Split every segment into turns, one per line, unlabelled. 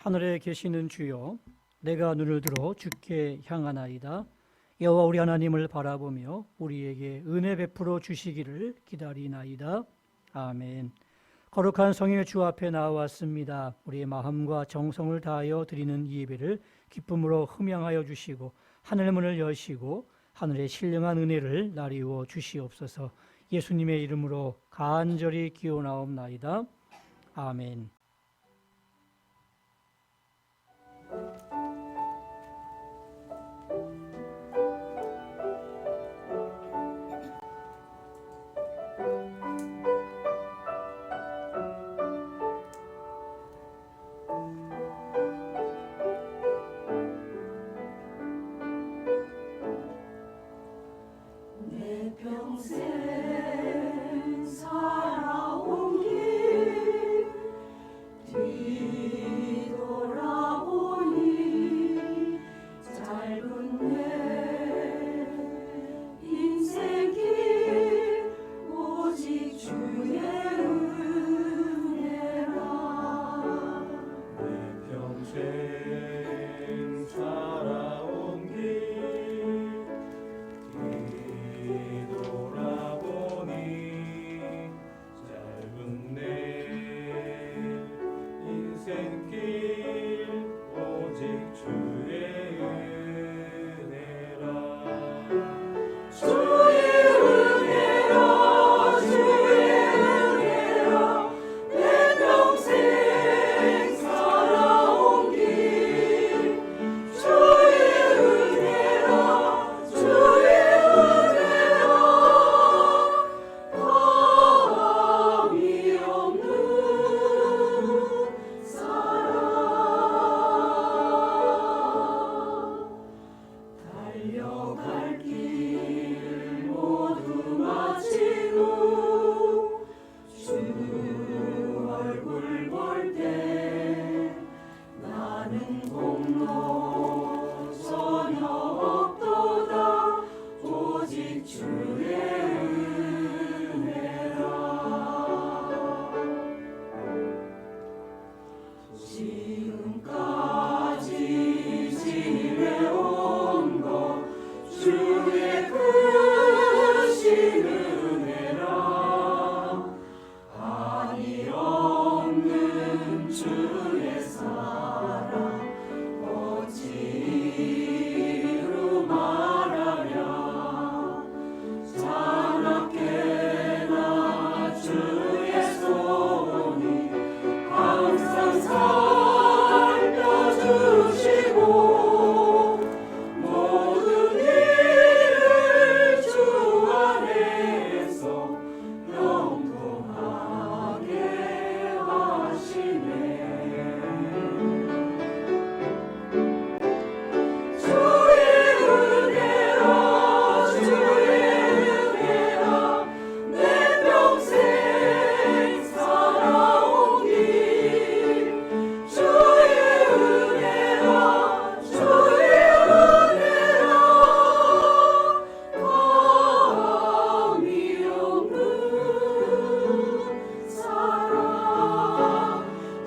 하늘에 계시는 주여, 내가 눈을 들어 주께 향하나이다. 여호와 우리 하나님을 바라보며 우리에게 은혜 베풀어 주시기를 기다리나이다. 아멘. 거룩한 성의 주 앞에 나왔습니다. 우리의 마음과 정성을 다하여 드리는 이 예배를 기쁨으로 흠양하여 주시고 하늘 문을 여시고 하늘의 신령한 은혜를 나리워 주시옵소서. 예수님의 이름으로 간절히 기원하옵나이다. 아멘.
평생 살아온 길 뒤돌아보니 짧은 내 인생길 오직 주의 은혜라.
내 평생 살아온 길 뒤돌아보니 짧은 내 인생길 오직 주의 은혜라.
주의 은혜라 주의 은혜라 내 평생 살아온 길 주의 은혜라 주의 은혜라 감이 없는 사랑 달려갈 길 모두 마친 후 주 얼굴 볼 때 나는 공로 전혀 없도다 오직 주의 은혜라. 지금까지 지내온 것 주의 크신 은혜라. 한이 없는 주의 사랑 어찌로 말하랴. 자나깨나 주의 손이 항상 살펴주시고 모든 일을 주 안에서 영통하게 하시네. 주의 은혜라 주의 은혜라 내 평생 살아온 길 주의 은혜라 주의 은혜라 감이 없는 사랑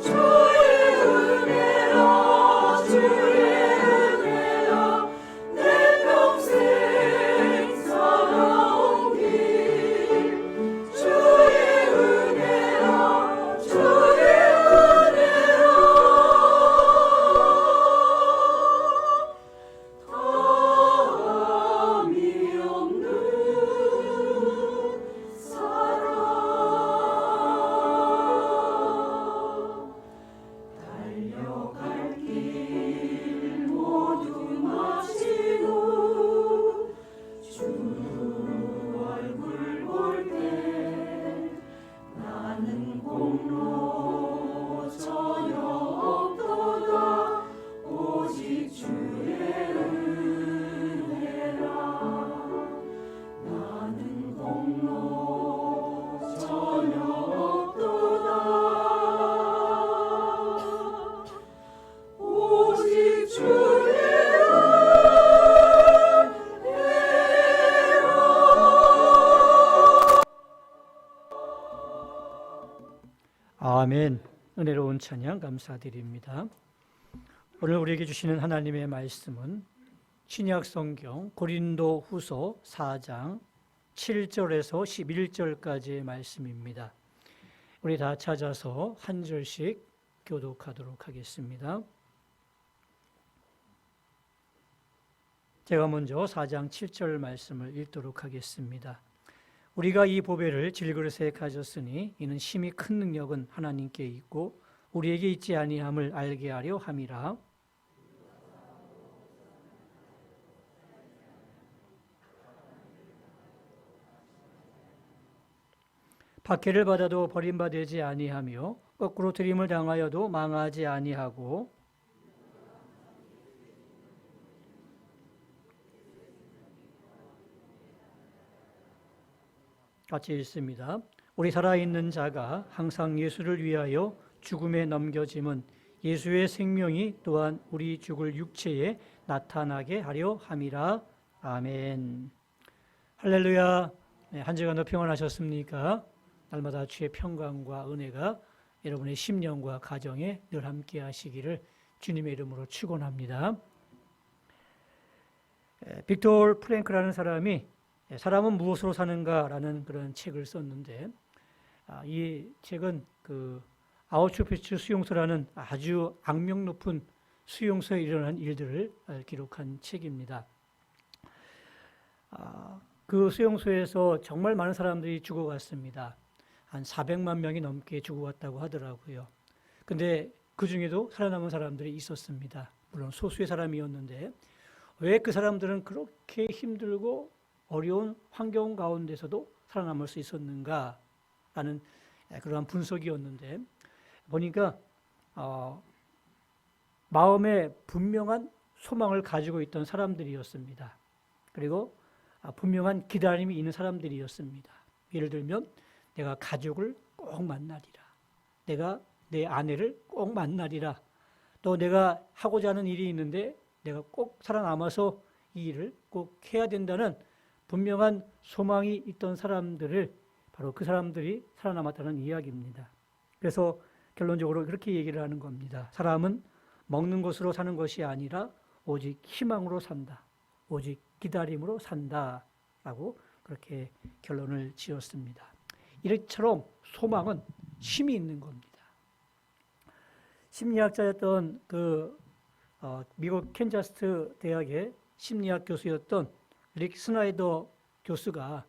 주의 은혜라 주의 은혜라 내 평생 살아온 길 주의 은혜라 주의 은혜라 감이 없는 사랑 달려갈 길 모두 마친 후 주 얼굴 볼 때 나는 공로 전혀 없도다 오직 주의 은혜라. 나는 공로 전혀 없도다 오직 주의 은혜라.
아멘. 은혜로운 찬양 감사드립니다. 오늘 우리에게 주시는 하나님의 말씀은 신약 성경 고린도 후서 4장 7절에서 11절까지의 말씀입니다. 우리 다 찾아서 한 절씩 교독하도록 하겠습니다. 제가 먼저 4장 7절 말씀을 읽도록 하겠습니다. 우리가 이 보배를 질그릇에 가졌으니 이는 심히 큰 능력은 하나님께 있고 우리에게 있지 아니함을 알게 하려 함이라. 박해를 받아도 버림받지 아니하며 거꾸로 들임을 당하여도 망하지 아니하고 같이 읽습니다. 우리 살아있는 자가 항상 예수를 위하여 죽음에 넘겨짐은 예수의 생명이 또한 우리 죽을 육체에 나타나게 하려 함이라. 아멘. 할렐루야. 네, 한 주간도 평안하셨습니까? 날마다 주의 평강과 은혜가 여러분의 심령과 가정에 늘 함께 하시기를 주님의 이름으로 축원합니다. 빅토르 프랭크라는 사람이 사람은 무엇으로 사는가라는 그런 책을 썼는데 이 책은 그 아우슈비츠 수용소라는 아주 악명 높은 수용소에 일어난 일들을 기록한 책입니다. 그 수용소에서 정말 많은 사람들이 죽어갔습니다. 한 400만 명이 넘게 죽어갔다고 하더라고요. 근데 그 중에도 살아남은 사람들이 있었습니다. 물론 소수의 사람이었는데 왜 그 사람들은 그렇게 힘들고 어려운 환경 가운데서도 살아남을 수 있었는가라는 그러한 분석이었는데 보니까 마음에 분명한 소망을 가지고 있던 사람들이었습니다. 그리고 분명한 기다림이 있는 사람들이었습니다. 예를 들면 내가 가족을 꼭 만나리라. 내가 내 아내를 꼭 만나리라. 또 내가 하고자 하는 일이 있는데 내가 꼭 살아남아서 이 일을 꼭 해야 된다는 분명한 소망이 있던 사람들을 바로 그 사람들이 살아남았다는 이야기입니다. 그래서 결론적으로 그렇게 얘기를 하는 겁니다. 사람은 먹는 것으로 사는 것이 아니라 오직 희망으로 산다. 오직 기다림으로 산다라고 그렇게 결론을 지었습니다. 이처럼 소망은 힘이 있는 겁니다. 심리학자였던 미국 캔자스 대학의 심리학 교수였던 릭 스나이더 교수가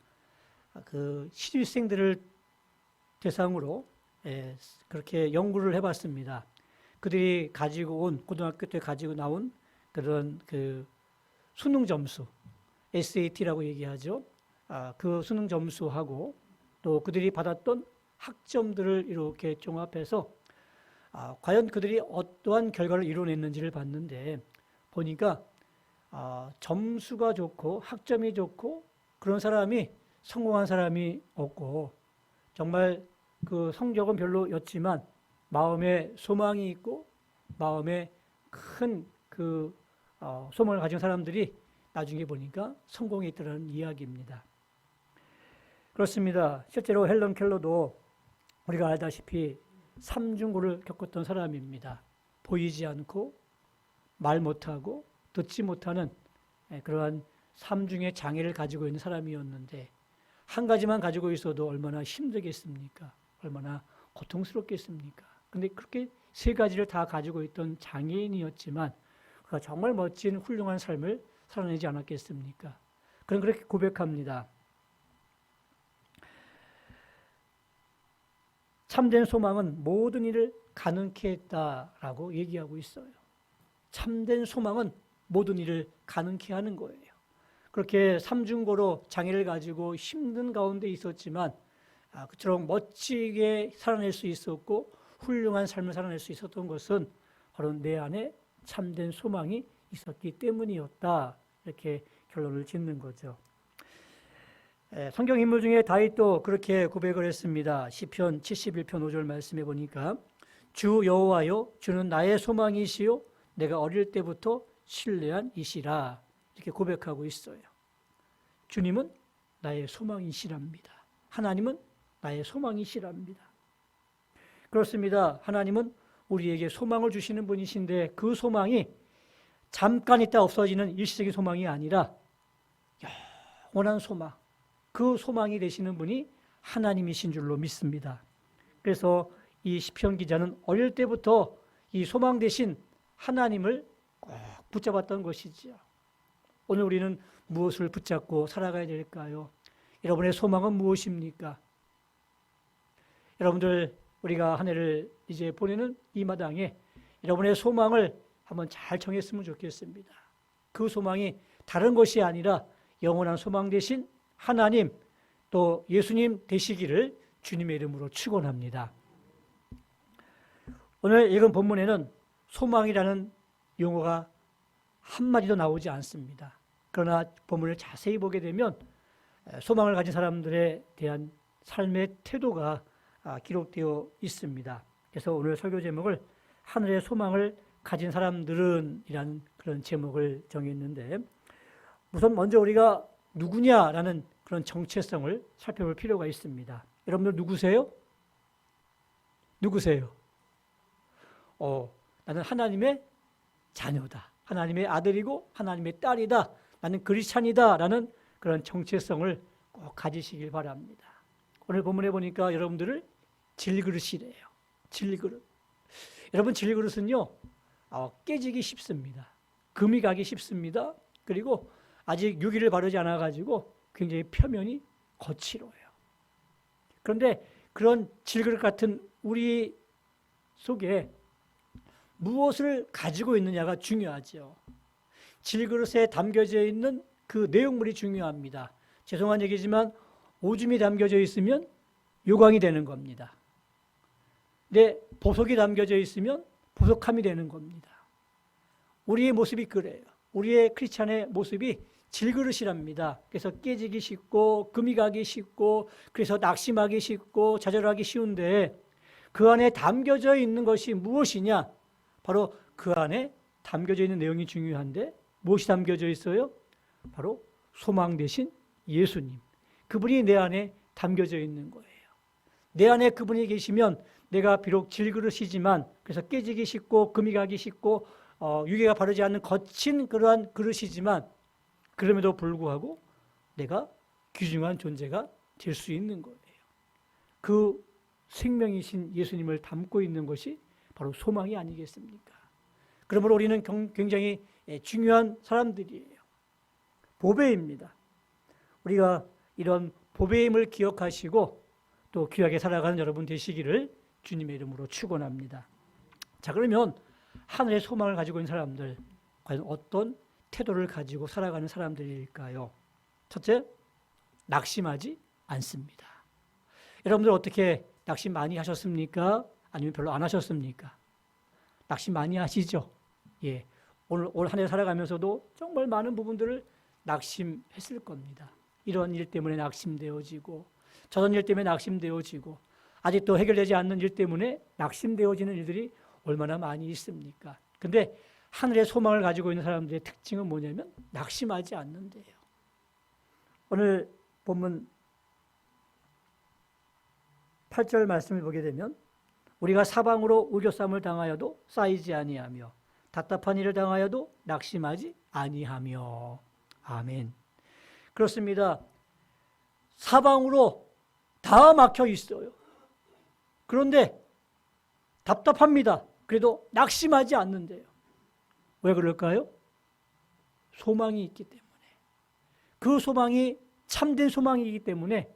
그 신입생들을 대상으로 그렇게 연구를 해봤습니다. 그들이 가지고 온 고등학교 때 가지고 나온 그런 그 수능 점수, SAT라고 얘기하죠. 그 수능 점수하고 또 그들이 받았던 학점들을 이렇게 종합해서 과연 그들이 어떠한 결과를 이뤄냈는지를 봤는데 보니까 점수가 좋고 학점이 좋고 그런 사람이 성공한 사람이 없고 정말 그 성적은 별로였지만 마음에 소망이 있고 마음에 큰 그 소망을 가진 사람들이 나중에 보니까 성공에 있더라는 이야기입니다. 그렇습니다. 실제로 헬런 켈러도 우리가 알다시피 삼중고를 겪었던 사람입니다. 보이지 않고 말 못하고 듣지 못하는 그러한 삼중의 장애를 가지고 있는 사람이었는데 한 가지만 가지고 있어도 얼마나 힘들겠습니까? 얼마나 고통스럽겠습니까? 근데 그렇게 세 가지를 다 가지고 있던 장애인이었지만 그가 정말 멋진 훌륭한 삶을 살아내지 않았겠습니까? 그는 그렇게 고백합니다. 참된 소망은 모든 일을 가능케 했다라고 얘기하고 있어요. 참된 소망은 모든 일을 가능케 하는 거예요. 그렇게 삼중고로 장애를 가지고 힘든 가운데 있었지만 그처럼 멋지게 살아낼 수 있었고 훌륭한 삶을 살아낼 수 있었던 것은 바로 내 안에 참된 소망이 있었기 때문이었다. 이렇게 결론을 짓는 거죠. 성경 인물 중에 다윗도 그렇게 고백을 했습니다. 시편 71편 5절 말씀해 보니까 주 여호와여 주는 나의 소망이시요 내가 어릴 때부터 신뢰한 이시라 이렇게 고백하고 있어요. 주님은 나의 소망이시랍니다. 하나님은 나의 소망이시랍니다. 그렇습니다. 하나님은 우리에게 소망을 주시는 분이신데 그 소망이 잠깐 있다 없어지는 일시적인 소망이 아니라 영원한 소망, 그 소망이 되시는 분이 하나님이신 줄로 믿습니다. 그래서 이 시편 기자는 어릴 때부터 이 소망 되신 하나님을 꼭 붙잡았던 것이지요. 오늘 우리는 무엇을 붙잡고 살아가야 될까요? 여러분의 소망은 무엇입니까? 여러분들, 우리가 한 해를 이제 보내는 이 마당에 여러분의 소망을 한번 잘 정했으면 좋겠습니다. 그 소망이 다른 것이 아니라 영원한 소망 되신 하나님, 또 예수님 되시기를 주님의 이름으로 축원합니다. 오늘 읽은 본문에는 소망이라는 용어가 한마디도 나오지 않습니다. 그러나 본문을 자세히 보게 되면 소망을 가진 사람들에 대한 삶의 태도가 기록되어 있습니다. 그래서 오늘 설교 제목을 하늘의 소망을 가진 사람들은 이라는 그런 제목을 정했는데, 우선 먼저 우리가 누구냐라는 그런 정체성을 살펴볼 필요가 있습니다. 여러분들 누구세요? 누구세요? 나는 하나님의 자녀다. 하나님의 아들이고 하나님의 딸이다. 나는 크리스찬이다. 라는 그런 정체성을 꼭 가지시길 바랍니다. 오늘 본문에 보니까 여러분들을 질그릇이래요. 질그릇. 여러분, 질그릇은요, 깨지기 쉽습니다. 금이 가기 쉽습니다. 그리고 아직 유기를 바르지 않아가지고 굉장히 표면이 거칠어요. 그런데 그런 질그릇 같은 우리 속에 무엇을 가지고 있느냐가 중요하죠. 질그릇에 담겨져 있는 그 내용물이 중요합니다. 죄송한 얘기지만 오줌이 담겨져 있으면 요광이 되는 겁니다. 내 보석이 담겨져 있으면 보석함이 되는 겁니다. 우리의 모습이 그래요. 우리의 크리스찬의 모습이 질그릇이랍니다. 그래서 깨지기 쉽고 금이 가기 쉽고 그래서 낙심하기 쉽고 좌절하기 쉬운데, 그 안에 담겨져 있는 것이 무엇이냐? 바로 그 안에 담겨져 있는 내용이 중요한데, 무엇이 담겨져 있어요? 바로 소망 되신 예수님. 그분이 내 안에 담겨져 있는 거예요. 내 안에 그분이 계시면 내가 비록 질그릇이지만, 그래서 깨지기 쉽고 금이 가기 쉽고 유게가 바르지 않는 거친 그러한 그릇이지만, 그럼에도 불구하고 내가 귀중한 존재가 될 수 있는 거예요. 그 생명이신 예수님을 담고 있는 것이 바로 소망이 아니겠습니까? 그러므로 우리는 굉장히 중요한 사람들이에요. 보배입니다. 우리가 이런 보배임을 기억하시고 또 귀하게 살아가는 여러분 되시기를 주님의 이름으로 축원합니다. 자, 그러면 하늘의 소망을 가지고 있는 사람들, 과연 어떤 태도를 가지고 살아가는 사람들일까요? 첫째, 낙심하지 않습니다. 여러분들 어떻게 낙심 많이 하셨습니까? 아니면 별로 안 하셨습니까? 낙심 많이 하시죠? 예. 올 한 해 살아가면서도 정말 많은 부분들을 낙심했을 겁니다. 이런 일 때문에 낙심되어지고, 저런 일 때문에 낙심되어지고, 아직도 해결되지 않는 일 때문에 낙심되어지는 일들이 얼마나 많이 있습니까? 근데 하늘의 소망을 가지고 있는 사람들의 특징은 뭐냐면 낙심하지 않는데요. 오늘 본문 8절 말씀을 보게 되면, 우리가 사방으로 우겨쌈을 당하여도 쌓이지 아니하며 답답한 일을 당하여도 낙심하지 아니하며. 아멘. 그렇습니다. 사방으로 다 막혀 있어요. 그런데 답답합니다. 그래도 낙심하지 않는데요. 왜 그럴까요? 소망이 있기 때문에. 그 소망이 참된 소망이기 때문에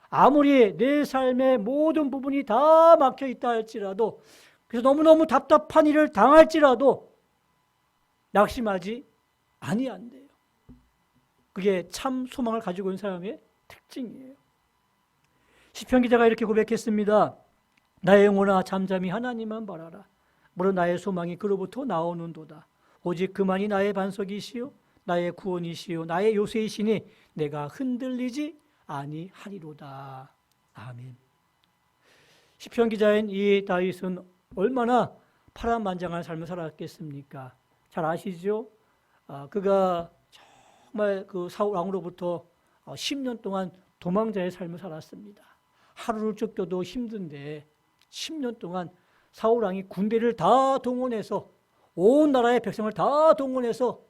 아무리 내 삶의 모든 부분이 다 막혀 있다 할지라도, 그래서 너무너무 답답한 일을 당할지라도 낙심하지 아니한대요. 그게 참 소망을 가지고 있는 사람의 특징이에요. 시편 기자가 이렇게 고백했습니다. 나의 영혼아 잠잠히 하나님만 바라라. 물론 나의 소망이 그로부터 나오는도다. 오직 그만이 나의 반석이시요 나의 구원이시요 나의 요새이시니 내가 흔들리지 아니하리로다. 아멘. 시편 기자인 이 다윗은 얼마나 파란만장한 삶을 살았겠습니까? 잘 아시죠? 그가 정말 그 사울 왕으로부터 10년 동안 도망자의 삶을 살았습니다. 하루를 쫓겨도 힘든데 10년 동안 사울 왕이 군대를 다 동원해서 온 나라의 백성을 다 동원해서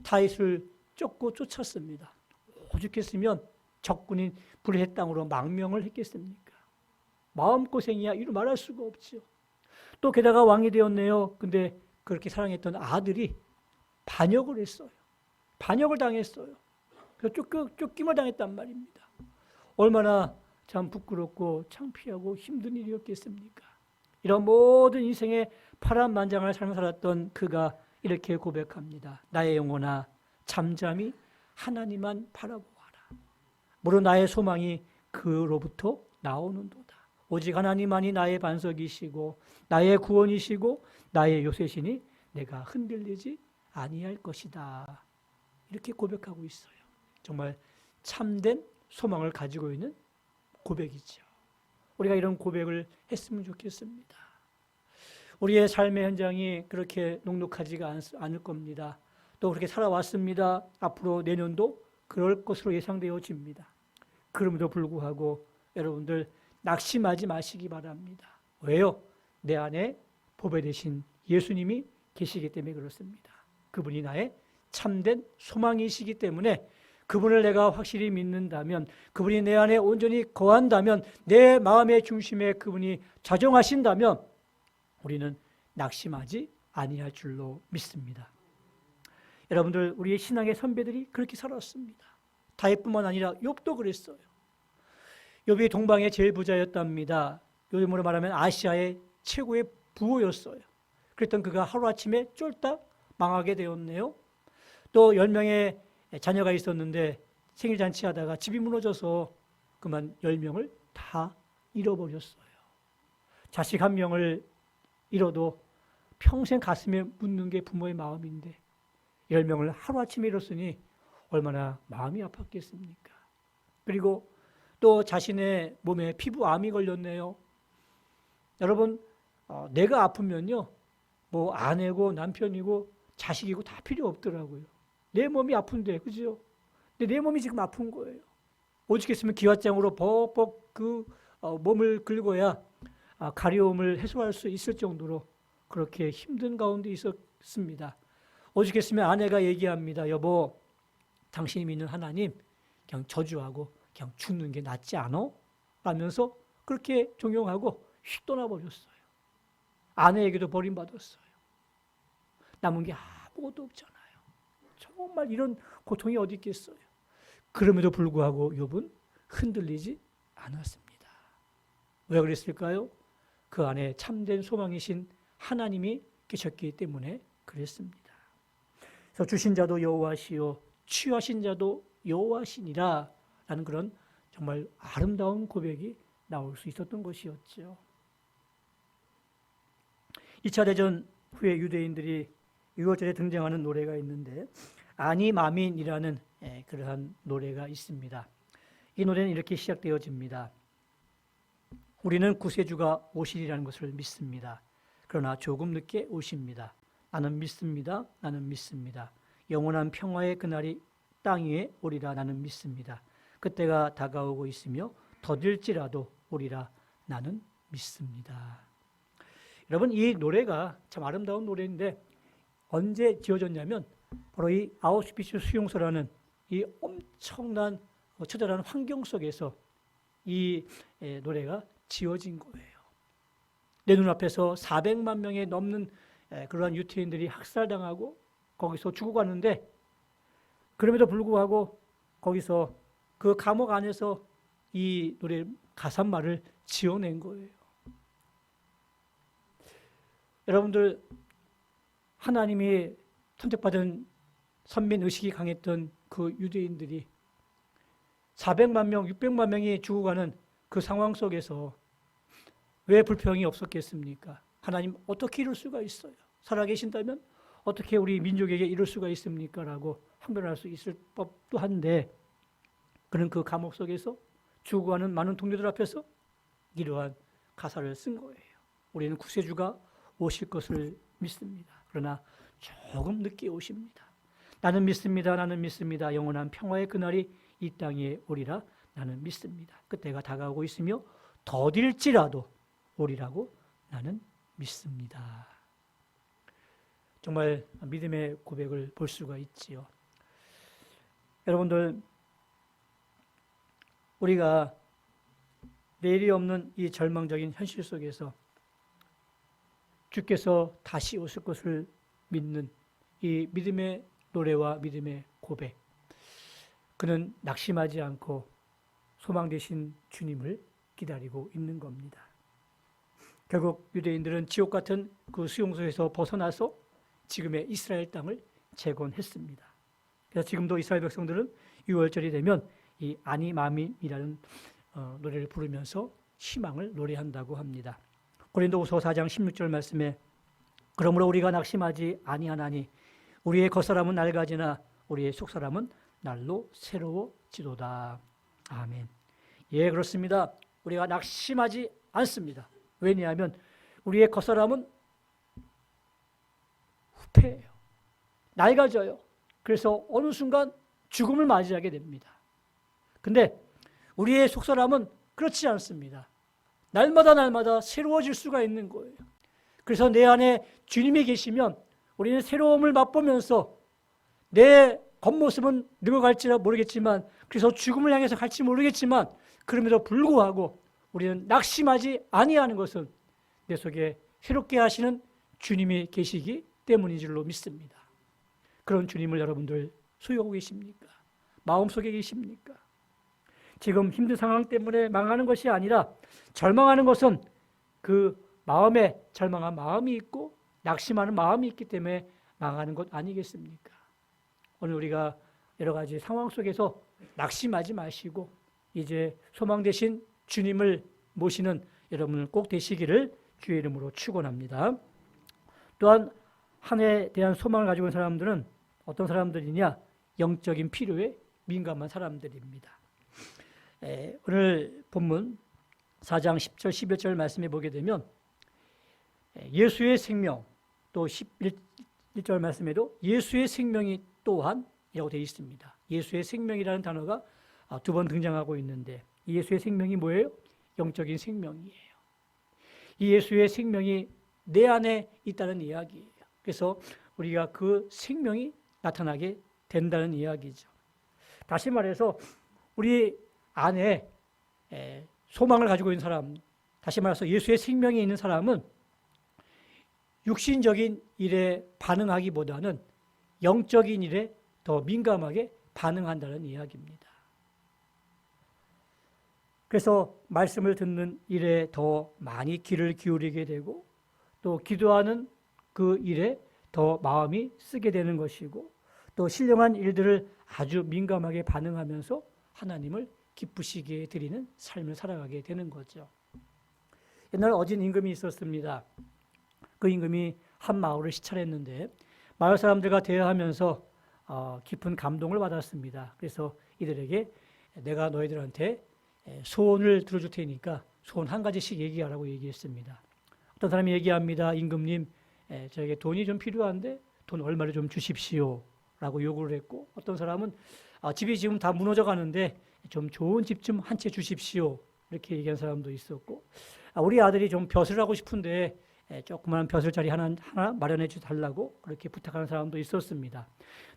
다윗을 쫓고 쫓았습니다. 오죽했으면 적군인 불의 땅으로 망명을 했겠습니까? 마음고생이야 이루 말할 수가 없죠. 또 게다가 왕이 되었네요. 근데 그렇게 사랑했던 아들이 반역을 했어요. 반역을 당했어요. 그래서 쫓김을 당했단 말입니다. 얼마나 참 부끄럽고 창피하고 힘든 일이었겠습니까? 이런 모든 인생의 파란만장한 삶을 살았던 그가 이렇게 고백합니다. 나의 영혼아 잠잠히 하나님만 바라보아라. 무릇 나의 소망이 그로부터 나오는도다. 오직 하나님만이 나의 반석이시고 나의 구원이시고 나의 요새시니 내가 흔들리지 아니할 것이다. 이렇게 고백하고 있어요. 정말 참된 소망을 가지고 있는 고백이죠. 우리가 이런 고백을 했으면 좋겠습니다. 우리의 삶의 현장이 그렇게 녹록하지가 않을 겁니다. 또 그렇게 살아왔습니다. 앞으로 내년도 그럴 것으로 예상되어집니다. 그럼에도 불구하고 여러분들 낙심하지 마시기 바랍니다. 왜요? 내 안에 보배 되신 예수님이 계시기 때문에 그렇습니다. 그분이 나의 참된 소망이시기 때문에 그분을 내가 확실히 믿는다면, 그분이 내 안에 온전히 거한다면, 내 마음의 중심에 그분이 자정하신다면 우리는 낙심하지 아니할 줄로 믿습니다. 여러분들, 우리의 신앙의 선배들이 그렇게 살았습니다. 다윗뿐만 아니라 욥도 그랬어요. 욥이 동방의 제일 부자였답니다. 요즘으로 말하면 아시아의 최고의 부호였어요. 그랬던 그가 하루아침에 쫄딱 망하게 되었네요. 또 10명의 자녀가 있었는데 생일잔치 하다가 집이 무너져서 그만 10명을 다 잃어버렸어요. 자식 한 명을 잃어도 평생 가슴에 묻는 게 부모의 마음인데 10명을 하루아침에 잃었으니 얼마나 마음이 아팠겠습니까? 그리고 또 자신의 몸에 피부암이 걸렸네요. 여러분, 내가 아프면요, 뭐 아내고 남편이고 자식이고 다 필요 없더라고요. 내 몸이 아픈데, 그죠? 근데 내 몸이 지금 아픈 거예요. 오죽했으면 기왓장으로 벅벅 몸을 긁어야 가려움을 해소할 수 있을 정도로 그렇게 힘든 가운데 있었습니다. 오죽했으면 아내가 얘기합니다. 여보, 당신이 믿는 하나님 그냥 저주하고 그냥 죽는 게 낫지 않아? 라면서 그렇게 종용하고 휙 떠나버렸어요. 아내에게도 버림받았어요. 남은 게 아무것도 없잖아요. 정말 이런 고통이 어디 있겠어요. 그럼에도 불구하고 욥은 흔들리지 않았습니다. 왜 그랬을까요? 그 안에 참된 소망이신 하나님이 계셨기 때문에 그랬습니다. 그래서 주신 자도 여호와시요 취하신 자도 여호와시니라 라는 그런 정말 아름다운 고백이 나올 수 있었던 것이었죠. 2차 대전 후에 유대인들이 6월절에 등장하는 노래가 있는데 아니 마민이라는 그러한 노래가 있습니다. 이 노래는 이렇게 시작되어집니다. 우리는 구세주가 오시리라는 것을 믿습니다. 그러나 조금 늦게 오십니다. 나는 믿습니다. 나는 믿습니다. 영원한 평화의 그날이 땅 위에 오리라 나는 믿습니다. 그때가 다가오고 있으며 더딜지라도 오리라 나는 믿습니다. 여러분, 이 노래가 참 아름다운 노래인데 언제 지어졌냐면 바로 이 아우슈비츠 수용소라는 이 엄청난 처절한 환경 속에서 이 노래가 지어진 거예요. 내 눈앞에서 400만 명이 넘는 그러한 유태인들이 학살당하고 거기서 죽어가는데 그럼에도 불구하고 거기서 그 감옥 안에서 이 노래 가사말을 지어낸 거예요. 여러분들, 하나님이 선택받은 선민의식이 강했던 그 유대인들이 400만 명, 600만 명이 죽어가는 그 상황 속에서 왜 불평이 없었겠습니까? 하나님 어떻게 이럴 수가 있어요? 살아계신다면 어떻게 우리 민족에게 이럴 수가 있습니까? 라고 항변할 수 있을 법도 한데 그는 그 감옥 속에서 죽어가는 많은 동료들 앞에서 이러한 가사를 쓴 거예요. 우리는 구세주가 오실 것을 믿습니다. 그러나 조금 늦게 오십니다. 나는 믿습니다. 나는 믿습니다. 영원한 평화의 그날이 이 땅에 오리라 나는 믿습니다. 그때가 다가오고 있으며 더딜지라도 오리라고 나는 믿습니다. 정말 믿음의 고백을 볼 수가 있지요. 여러분들, 우리가 내일이 없는 이 절망적인 현실 속에서 주께서 다시 오실 것을 믿는 이 믿음의 노래와 믿음의 고백, 그는 낙심하지 않고 소망 되신 주님을 기다리고 있는 겁니다. 결국 유대인들은 지옥 같은 그 수용소에서 벗어나서 지금의 이스라엘 땅을 재건했습니다. 그래서 지금도 이스라엘 백성들은 6월절이 되면 이 아니마민이라는 노래를 부르면서 희망을 노래한다고 합니다. 고린도후서 4장 16절 말씀에 그러므로 우리가 낙심하지 아니하나니 우리의 겉사람은 낡아지나 우리의 속사람은 날로 새로워지도다. 아멘. 예, 그렇습니다. 우리가 낙심하지 않습니다. 왜냐하면 우리의 겉사람은 후패예요. 낡아져요. 그래서 어느 순간 죽음을 맞이하게 됩니다. 근데 우리의 속사람은 그렇지 않습니다. 날마다 새로워질 수가 있는 거예요. 그래서 내 안에 주님이 계시면 우리는 새로움을 맛보면서 내 겉모습은 늙어갈지 모르겠지만, 그래서 죽음을 향해서 갈지 모르겠지만, 그럼에도 불구하고 우리는 낙심하지 아니하는 것은 내 속에 새롭게 하시는 주님이 계시기 때문인 줄로 믿습니다. 그런 주님을 여러분들 소유하고 계십니까? 마음속에 계십니까? 지금 힘든 상황 때문에 망하는 것이 아니라 절망하는 것은 그 마음에 절망한 마음이 있고 낙심하는 마음이 있기 때문에 망하는 것 아니겠습니까? 오늘 우리가 여러 가지 상황 속에서 낙심하지 마시고 이제 소망 되신 주님을 모시는 여러분을 꼭 되시기를 주의 이름으로 축원합니다. 또한 한 해에 대한 소망을 가지고 있는 사람들은 어떤 사람들이냐? 영적인 필요에 민감한 사람들입니다. 오늘 본문 4장 10절 11절 말씀해 보게 되면 예수의 생명, 또 11절 말씀에도 예수의 생명이 또한 이라고 되어 있습니다. 예수의 생명이라는 단어가 두 번 등장하고 있는데 이 예수의 생명이 뭐예요? 영적인 생명이에요. 이 예수의 생명이 내 안에 있다는 이야기예요. 그래서 우리가 그 생명이 나타나게 된다는 이야기죠. 다시 말해서 우리 안에 소망을 가지고 있는 사람, 다시 말해서 예수의 생명이 있는 사람은 육신적인 일에 반응하기보다는 영적인 일에 더 민감하게 반응한다는 이야기입니다. 그래서 말씀을 듣는 일에 더 많이 귀를 기울이게 되고 또 기도하는 그 일에 더 마음이 쓰게 되는 것이고 또 신령한 일들을 아주 민감하게 반응하면서 하나님을 기쁘시게 드리는 삶을 살아가게 되는 거죠. 옛날 어진 임금이 있었습니다. 그 임금이 한 마을을 시찰했는데 마을 사람들과 대화하면서 깊은 감동을 받았습니다. 그래서 이들에게 내가 너희들한테 소원을 들어줄 테니까 소원 한 가지씩 얘기하라고 얘기했습니다. 어떤 사람이 얘기합니다. 임금님, 저에게 돈이 좀 필요한데 돈 얼마를 좀 주십시오 라고 요구를 했고, 어떤 사람은 집이 지금 다 무너져 가는데 좀 좋은 집 좀 한 채 주십시오 이렇게 얘기한 사람도 있었고, 우리 아들이 좀 벼슬을 하고 싶은데 조그마한 벼슬자리 하나 마련해 달라고 그렇게 부탁하는 사람도 있었습니다.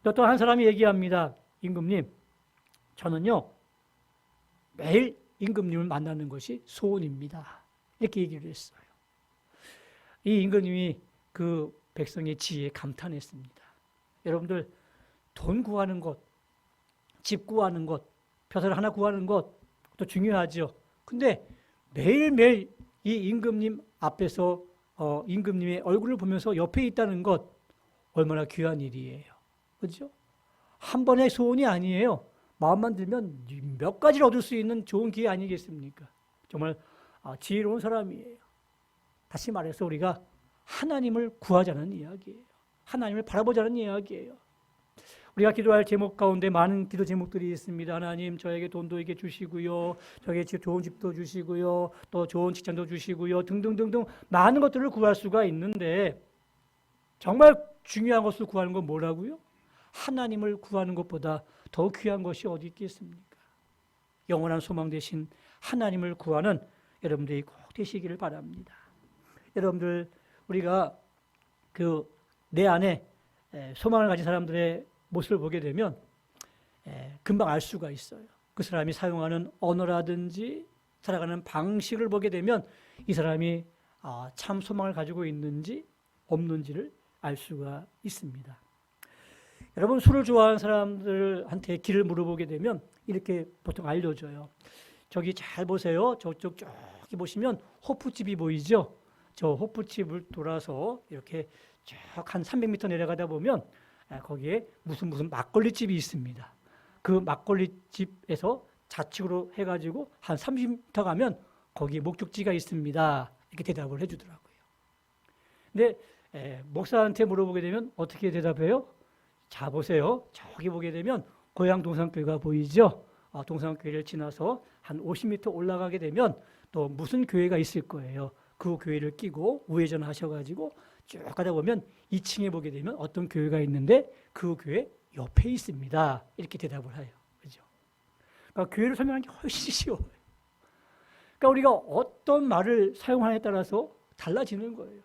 또 한 사람이 얘기합니다. 임금님, 저는요 매일 임금님을 만나는 것이 소원입니다. 이렇게 얘기를 했어요. 이 임금님이 그 백성의 지혜에 감탄했습니다. 여러분들, 돈 구하는 것, 집 구하는 것, 벼슬 하나 구하는 것도 중요하죠. 근데 매일매일 이 임금님 앞에서 임금님의 얼굴을 보면서 옆에 있다는 것 얼마나 귀한 일이에요. 그렇죠? 한 번의 소원이 아니에요. 마음만 들면 몇 가지를 얻을 수 있는 좋은 기회 아니겠습니까? 정말 지혜로운 사람이에요. 다시 말해서 우리가 하나님을 구하자는 이야기예요. 하나님을 바라보자는 이야기예요. 우리가 기도할 제목 가운데 많은 기도 제목들이 있습니다. 하나님, 저에게 돈도 이렇게 주시고요, 저에게 좋은 집도 주시고요, 또 좋은 직장도 주시고요, 등등등등 많은 것들을 구할 수가 있는데 정말 중요한 것을 구하는 건 뭐라고요? 하나님을 구하는 것보다 더 귀한 것이 어디 있겠습니까? 영원한 소망 되신 하나님을 구하는 여러분들이 꼭 되시기를 바랍니다. 여러분들, 우리가 그 내 안에 소망을 가진 사람들의 모습을 보게 되면 금방 알 수가 있어요. 그 사람이 사용하는 언어라든지 살아가는 방식을 보게 되면 이 사람이 참 소망을 가지고 있는지 없는지를 알 수가 있습니다. 여러분, 술을 좋아하는 사람들한테 길을 물어보게 되면 이렇게 보통 알려줘요. 저기 잘 보세요. 저쪽 저기 보시면 호프집이 보이죠? 저 호프집을 돌아서 이렇게 쭉 한 300m 내려가다 보면 거기에 무슨 막걸리집이 있습니다. 그 막걸리집에서 좌측으로 해가지고 한 30m 가면 거기에 목적지가 있습니다. 이렇게 대답을 해주더라고요. 근데 목사한테 물어보게 되면 어떻게 대답해요? 자, 보세요. 저기 보게 되면 고향 동산교회가 보이죠? 동산교회를 지나서 한 50m 올라가게 되면 또 무슨 교회가 있을 거예요. 그 교회를 끼고 우회전 하셔가지고 쭉 가다 보면 2층에 보게 되면 어떤 교회가 있는데 그 교회 옆에 있습니다. 이렇게 대답을 해요. 그죠? 그러니까 교회를 설명하는 게 훨씬 쉬워요. 그러니까 우리가 어떤 말을 사용하느냐에 따라서 달라지는 거예요.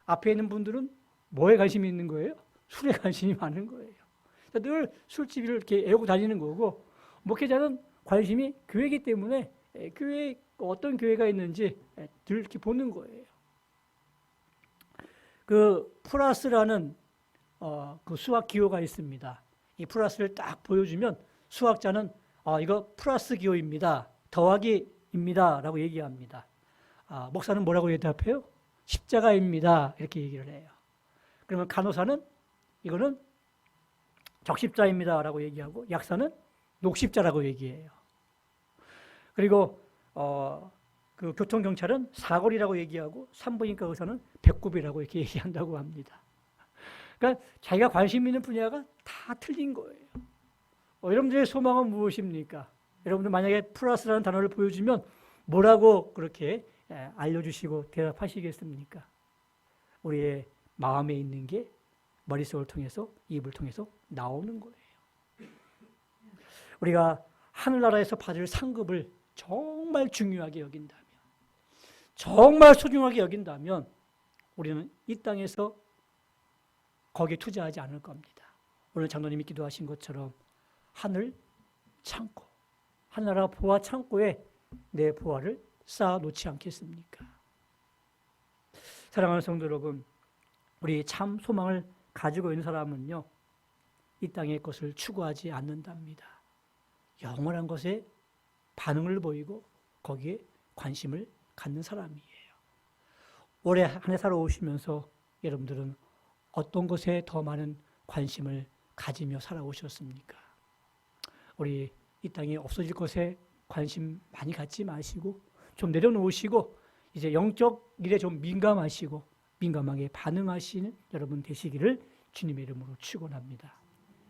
앞에 있는 분들은 뭐에 관심이 있는 거예요? 술에 관심이 많은 거예요. 늘 술집을 이렇게 애우고 다니는 거고, 목회자는 관심이 교회이기 때문에 교회에 어떤 교회가 있는지 늘 이렇게 보는 거예요. 그 플러스라는 그 수학 기호가 있습니다. 이 플러스를 딱 보여주면 수학자는 이거 플러스 기호입니다. 더하기입니다. 라고 얘기합니다. 목사는 뭐라고 대답해요? 십자가입니다. 이렇게 얘기를 해요. 그러면 간호사는 이거는 적십자입니다. 라고 얘기하고, 약사는 녹십자라고 얘기해요. 그리고 그 교통경찰은 사거리라고 얘기하고, 산부인과 의사는 배꼽이라고 이렇게 얘기한다고 합니다. 그러니까 자기가 관심 있는 분야가 다 틀린 거예요. 여러분들의 소망은 무엇입니까? 여러분들 만약에 플러스라는 단어를 보여주면 뭐라고 그렇게 알려주시고 대답하시겠습니까? 우리의 마음에 있는 게 머릿속을 통해서, 입을 통해서 나오는 거예요. 우리가 하늘나라에서 받을 상급을 정말 중요하게 여긴다면, 정말 소중하게 여긴다면 우리는 이 땅에서 거기에 투자하지 않을 겁니다. 오늘 장로님이 기도하신 것처럼 하늘 창고, 하늘나라 보화 창고에 내 보화를 쌓아놓지 않겠습니까? 사랑하는 성도 여러분, 우리 참 소망을 가지고 있는 사람은요, 이 땅의 것을 추구하지 않는답니다. 영원한 것에 반응을 보이고 거기에 관심을 갖는 사람이에요. 올해 한 해 살아오시면서 여러분들은 어떤 것에 더 많은 관심을 가지며 살아오셨습니까? 우리 이 땅에 없어질 것에 관심 많이 갖지 마시고 좀 내려놓으시고 이제 영적 일에 좀 민감하시고 민감하게 반응하시는 여러분 되시기를 주님의 이름으로 축원합니다.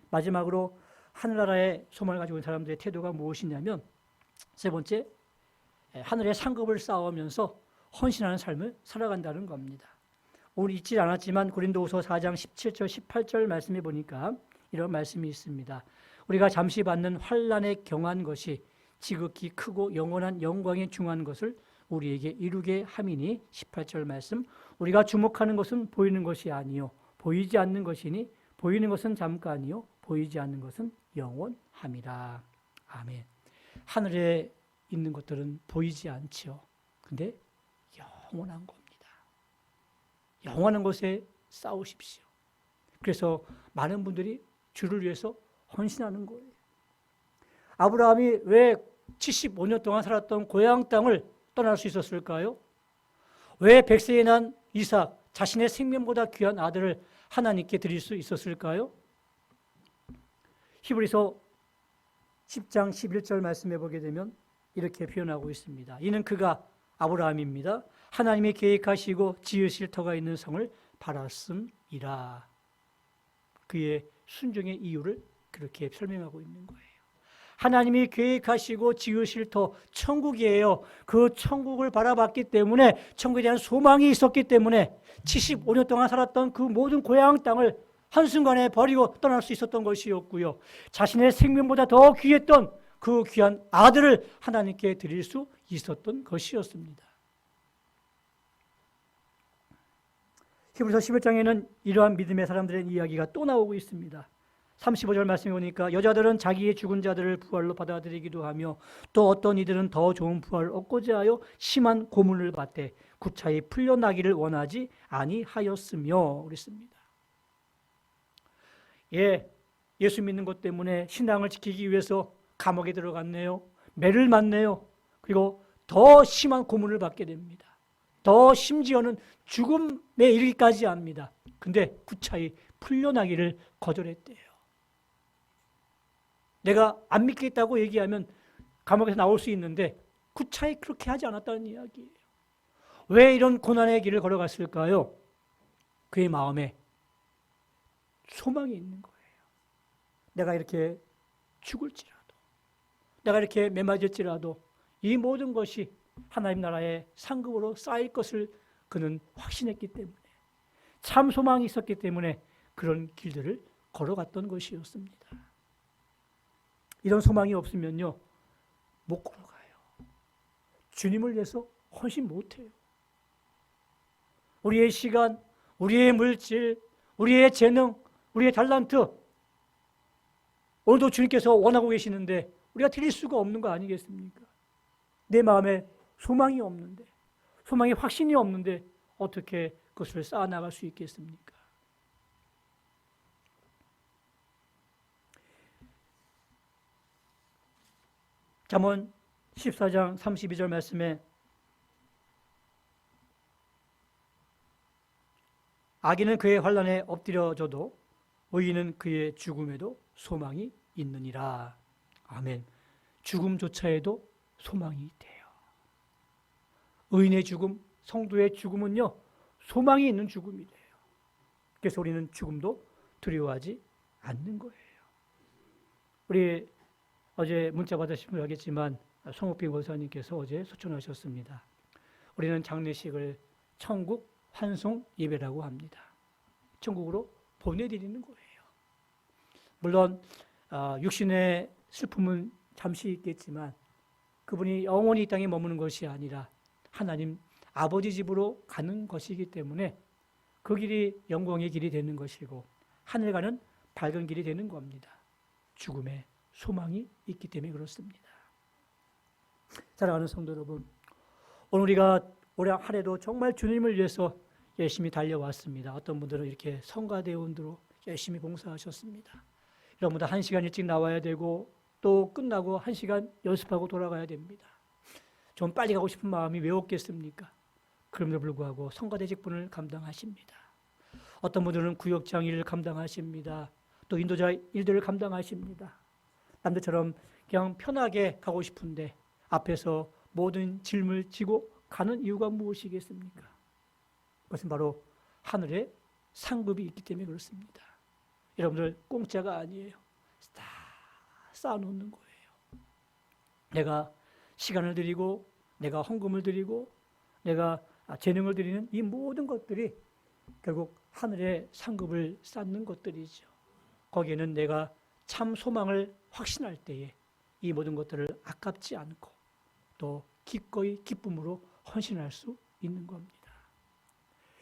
마지막으로 하늘나라의 소망을 가지고 있는 사람들의 태도가 무엇이냐면, 세 번째, 하늘의 상급을 쌓으면서 헌신하는 삶을 살아간다는 겁니다. 오늘 읽지 않았지만 고린도후서 4장 17절 18절 말씀해 보니까 이런 말씀이 있습니다. 우리가 잠시 받는 환난에 경한 것이 지극히 크고 영원한 영광에 중한 것을 우리에게 이루게 함이니, 18절 말씀, 우리가 주목하는 것은 보이는 것이 아니요 보이지 않는 것이니 보이는 것은 잠깐이요 보이지 않는 것은 영원함이라. 아멘. 하늘에 있는 것들은 보이지 않죠. 근데 영원한 겁니다. 영원한 것에 싸우십시오. 그래서 많은 분들이 주를 위해서 헌신하는 거예요. 아브라함이 왜 75년 동안 살았던 고향 땅을 떠날 수 있었을까요? 왜 100세에 난 이삭, 자신의 생명보다 귀한 아들을 하나님께 드릴 수 있었을까요? 히브리서 10장 11절 말씀해 보게 되면 이렇게 표현하고 있습니다. 이는 그가, 아브라함입니다, 하나님이 계획하시고 지으실 터가 있는 성을 바랐음이라. 그의 순종의 이유를 그렇게 설명하고 있는 거예요. 하나님이 계획하시고 지으실 터, 천국이에요. 그 천국을 바라봤기 때문에, 천국에 대한 소망이 있었기 때문에 75년 동안 살았던 그 모든 고향 땅을 한순간에 버리고 떠날 수 있었던 것이었고요. 자신의 생명보다 더 귀했던 그 귀한 아들을 하나님께 드릴 수 있었던 것이었습니다. 히브리서 11장에는 이러한 믿음의 사람들의 이야기가 또 나오고 있습니다. 35절 말씀에 보니까 여자들은 자기의 죽은 자들을 부활로 받아들이기도 하며 또 어떤 이들은 더 좋은 부활을 얻고자 하여 심한 고문을 받되 구차히 풀려나기를 원하지 아니하였으며 그랬습니다. 예수 믿는 것 때문에 신앙을 지키기 위해서 감옥에 들어갔네요. 매를 맞네요. 그리고 더 심한 고문을 받게 됩니다. 더 심지어는 죽음에 이르기까지 합니다. 근데 구차히 풀려나기를 거절했대요. 내가 안 믿겠다고 얘기하면 감옥에서 나올 수 있는데 구차히 그렇게 하지 않았다는 이야기예요. 왜 이런 고난의 길을 걸어갔을까요? 그의 마음에 소망이 있는 거예요. 내가 이렇게 죽을지라도, 내가 이렇게 매맞을지라도 이 모든 것이 하나님 나라의 상급으로 쌓일 것을 그는 확신했기 때문에, 참 소망이 있었기 때문에 그런 길들을 걸어갔던 것이었습니다. 이런 소망이 없으면요, 못 걸어가요. 주님을 위해서 헌신 못해요. 우리의 시간, 우리의 물질, 우리의 재능, 우리의 탤런트, 오늘도 주님께서 원하고 계시는데 우리가 드릴 수가 없는 거 아니겠습니까? 내 마음에 소망이 없는데, 소망의 확신이 없는데 어떻게 그것을 쌓아나갈 수 있겠습니까? 잠언 14장 32절 말씀에 악인은 그의 환난에 엎드려져도 의인은 그의 죽음에도 소망이 있느니라. 아멘. 죽음조차에도 소망이 있대요. 의인의 죽음, 성도의 죽음은요, 소망이 있는 죽음이 돼요. 그래서 우리는 죽음도 두려워하지 않는 거예요. 우리 어제 문자 받으신 분 알겠지만 송옥빈 권사님께서 어제 소천하셨습니다. 우리는 장례식을 천국 환송 예배라고 합니다. 천국으로 보내드리는 거예요. 물론 육신의 슬픔은 잠시 있겠지만 그분이 영원히 이 땅에 머무는 것이 아니라 하나님 아버지 집으로 가는 것이기 때문에 그 길이 영광의 길이 되는 것이고 하늘 가는 밝은 길이 되는 겁니다. 죽음의 소망이 있기 때문에 그렇습니다. 사랑하는 성도 여러분, 오늘 우리가 올해 한 해도 정말 주님을 위해서 열심히 달려왔습니다. 어떤 분들은 이렇게 성가대원으로 열심히 봉사하셨습니다. 여러분들 1시간 일찍 나와야 되고 또 끝나고 1시간 연습하고 돌아가야 됩니다. 좀 빨리 가고 싶은 마음이 왜 없겠습니까? 그럼에도 불구하고 성가대 직분을 감당하십니다. 어떤 분들은 구역장 일을 감당하십니다. 또 인도자 일들을 감당하십니다. 남들처럼 그냥 편하게 가고 싶은데 앞에서 모든 짐을 지고 가는 이유가 무엇이겠습니까? 그것은 바로 하늘에 상급이 있기 때문에 그렇습니다. 여러분들 공짜가 아니에요. 다 쌓아놓는 거예요. 내가 시간을 드리고 내가 헌금을 드리고 내가 재능을 드리는 이 모든 것들이 결국 하늘의 상급을 쌓는 것들이죠. 거기에는 내가 참 소망을 확신할 때에 이 모든 것들을 아깝지 않고 또 기꺼이 기쁨으로 헌신할 수 있는 겁니다.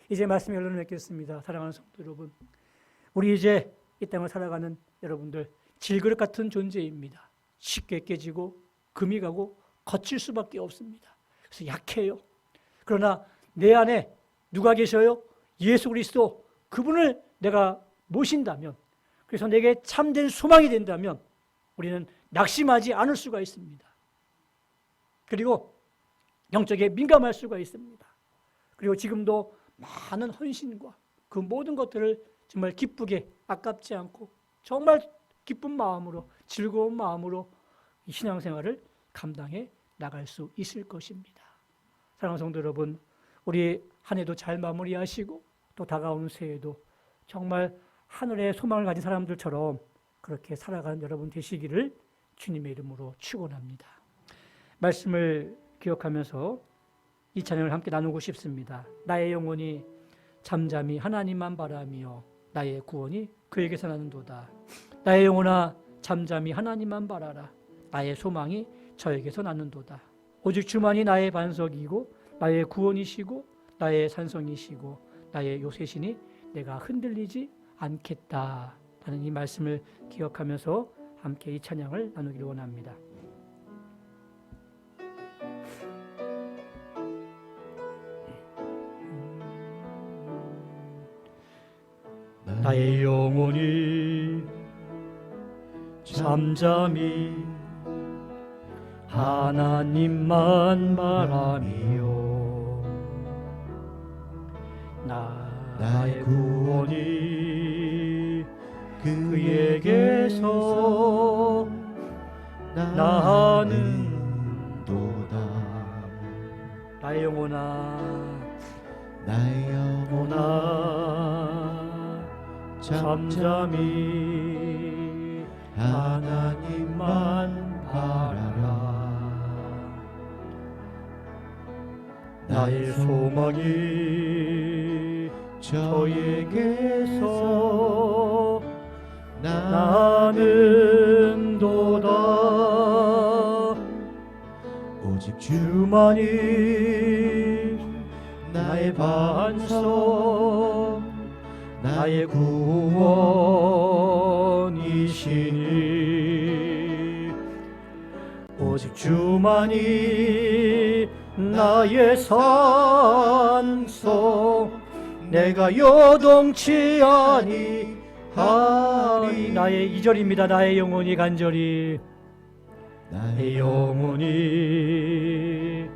이제 말씀의 결론을 맺겠습니다. 사랑하는 성도 여러분, 우리 이제 이 땅을 살아가는 여러분들 질그릇 같은 존재입니다. 쉽게 깨지고 금이 가고 거칠 수밖에 없습니다. 그래서 약해요. 그러나 내 안에 누가 계셔요? 예수 그리스도, 그분을 내가 모신다면, 그래서 내게 참된 소망이 된다면 우리는 낙심하지 않을 수가 있습니다. 그리고 영적에 민감할 수가 있습니다. 그리고 지금도 많은 헌신과 그 모든 것들을 정말 기쁘게 아깝지 않고 정말 기쁜 마음으로 즐거운 마음으로 이 신앙생활을 감당해 나갈 수 있을 것입니다. 사랑하는 성도 여러분, 우리 한 해도 잘 마무리하시고 또 다가오는 새해도 정말 하늘의 소망을 가진 사람들처럼 그렇게 살아가는 여러분 되시기를 주님의 이름으로 축원합니다. 말씀을 기억하면서 이 찬양을 함께 나누고 싶습니다. 나의 영혼이 잠잠히 하나님만 바라며 나의 구원이 그에게서 나는도다. 나의 영혼아 잠잠히 하나님만 바라라. 나의 소망이 저에게서 나는도다. 오직 주만이 나의 반석이고 나의 구원이시고 나의 산성이시고 나의 요새신이 내가 흔들리지 않겠다라는 이 말씀을 기억하면서 함께 이 찬양을 나누기를 원합니다. 나의 영혼이 잠잠히 하나님만 바라며 나의 구원이 그에게서 나는
도다.
나의 영혼아
나의 영혼아
잠잠히
하나님만 바라라.
나의 소망이 저에게서 나는 도다.
오직
주만이 나의 반석 나의 구원이시니 오직 주만이 나의 산소 내가 요동치 아니하리. 나의 2절입니다. 나의 영혼이 간절히 내 영혼이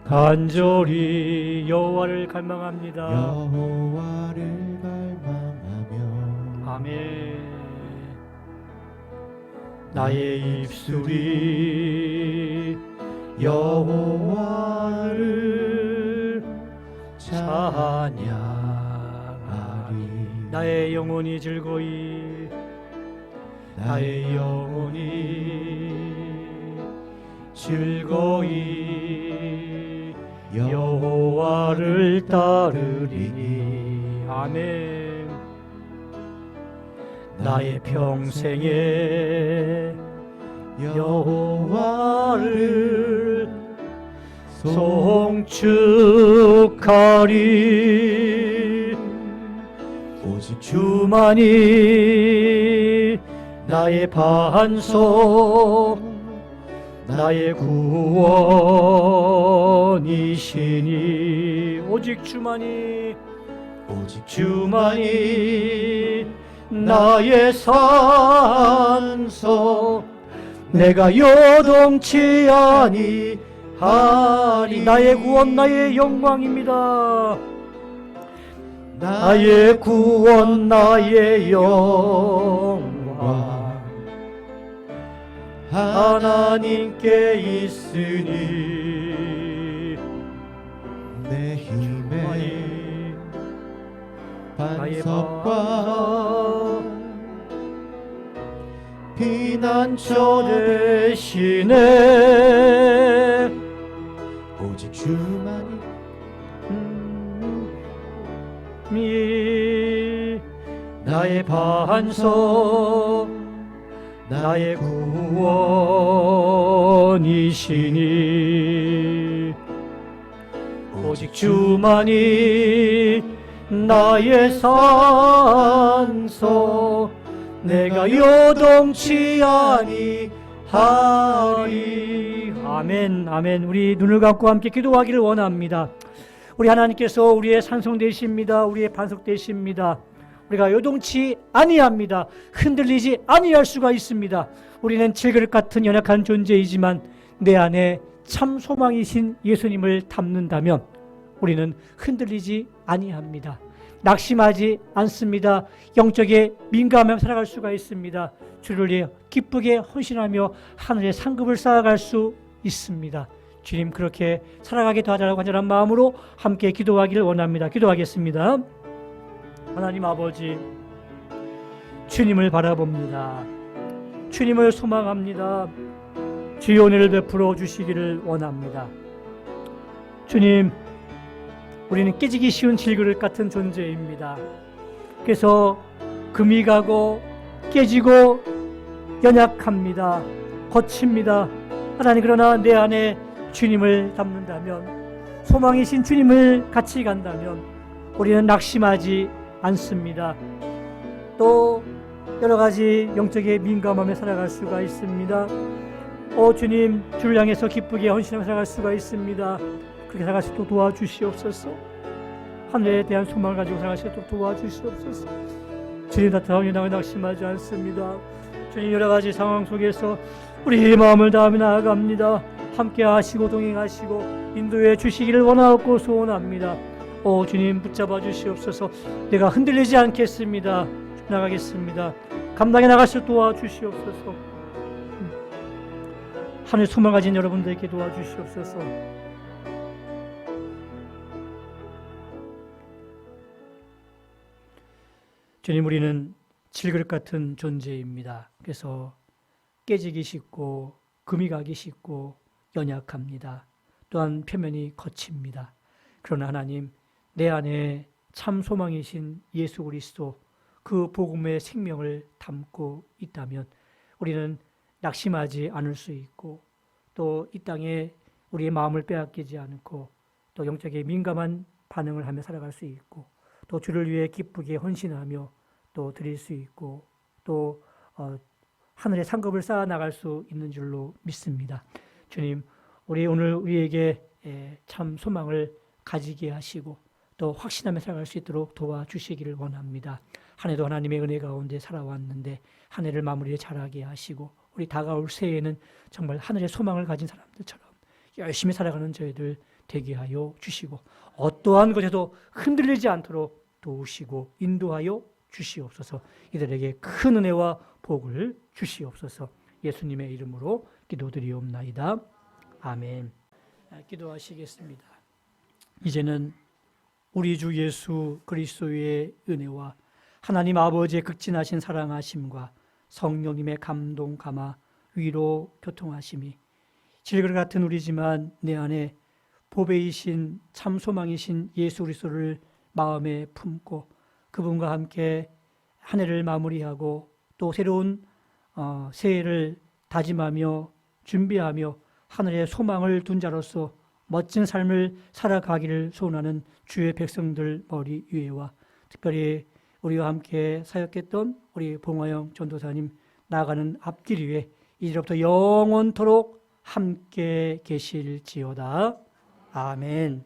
간절히 여호와를 갈망합니다.
여호와를 갈망하며
아멘. 나의 입술이 여호와를 찬양하리. 나의 영혼이 즐거이 나의 영혼이 즐거이 여호와를 따르리니. 아멘. 나의 평생에 여호와를 송축하리.
오직
주만이 나의 반석 나의 구원이시니 오직 주만이 나의 산소 내가 요동치 아니하리. 나의 구원 나의 영광입니다. 나의 구원 나의 영광 하나님께 있으니
내 힘의 반석과
피난처 대신에
오직 주만이
나의 반석 나의 구원이시니 오직 주만이 나의 산소 내가 요동치 아니하리. 아멘. 아멘. 우리 눈을 감고 함께 기도하기를 원합니다. 우리 하나님께서 우리의 산성 되십니다. 우리의 반석 되십니다. 우리가 요동치 아니합니다. 흔들리지 아니할 수가 있습니다. 우리는 질그릇 같은 연약한 존재이지만 내 안에 참 소망이신 예수님을 담는다면 우리는 흔들리지 아니합니다. 낙심하지 않습니다. 영적에 민감하며 살아갈 수가 있습니다. 주를 위해 기쁘게 헌신하며 하늘의 상급을 쌓아갈 수 있습니다. 주님 그렇게 살아가게 도와달라고 간절한 마음으로 함께 기도하기를 원합니다. 기도하겠습니다. 하나님 아버지, 주님을 바라봅니다. 주님을 소망합니다. 주의 은혜를 베풀어 주시기를 원합니다. 주님, 우리는 깨지기 쉬운 질그릇 같은 존재입니다. 그래서 금이 가고 깨지고 연약합니다. 거칩니다. 하나님, 그러나 내 안에 주님을 담는다면, 소망이신 주님을 같이 간다면 우리는 낙심하지 않습니다. 또 여러 가지 영적인 민감함에 살아갈 수가 있습니다. 주님, 주를 향해서 기쁘게 헌신하며 살아갈 수가 있습니다. 그렇게 살아갈 수 있도록 도와주시옵소서. 하늘에 대한 소망을 가지고 살아갈 수 있도록 도와주시옵소서. 주님 나타나오니 나가 낙심하지 않습니다. 주님, 여러 가지 상황 속에서 우리 마음을 다하며 나아갑니다. 함께 하시고 동행하시고 인도해 주시기를 원하고 소원합니다. 주님, 붙잡아 주시옵소서. 내가 흔들리지 않겠습니다. 나가겠습니다. 감당해 나갈 수 도와주시옵소서. 하늘 소망 가진 여러분들에게 도와주시옵소서. 주님, 우리는 질그릇 같은 존재입니다. 그래서 깨지기 쉽고 금이 가기 쉽고 연약합니다. 또한 표면이 거칩니다. 그러나 하나님, 내 안에 참 소망이신 예수 그리스도, 그 복음의 생명을 담고 있다면 우리는 낙심하지 않을 수 있고, 또 이 땅에 우리의 마음을 빼앗기지 않고 또 영적인 민감한 반응을 하며 살아갈 수 있고, 또 주를 위해 기쁘게 헌신하며 또 드릴 수 있고, 또 하늘의 상급을 쌓아 나갈 수 있는 줄로 믿습니다. 주님, 우리 오늘 우리에게 참 소망을 가지게 하시고 또 확신하며 살아갈 수 있도록 도와주시기를 원합니다. 한 해도 하나님의 은혜 가운데 살아왔는데 한 해를 마무리에 잘하게 하시고, 우리 다가올 새해에는 정말 하늘의 소망을 가진 사람들처럼 열심히 살아가는 저희들 되게 하여 주시고, 어떠한 것에도 흔들리지 않도록 도우시고 인도하여 주시옵소서. 이들에게 큰 은혜와 복을 주시옵소서. 예수님의 이름으로 기도드리옵나이다. 아멘. 기도하시겠습니다. 이제는 우리 주 예수 그리스도의 은혜와 하나님 아버지의 극진하신 사랑하심과 성령님의 감동 감화 위로 교통하심이 질그릇 같은 우리지만 내 안에 보배이신 참 소망이신 예수 그리스도를 마음에 품고 그분과 함께 한 해를 마무리하고 또 새로운 새해를 다짐하며 준비하며 하늘의 소망을 둔 자로서 멋진 삶을 살아가기를 소원하는 주의 백성들 머리 위에와 특별히 우리와 함께 사역했던 우리 봉화영 전도사님 나아가는 앞길 위에 이제부터 영원토록 함께 계실지어다. 아멘.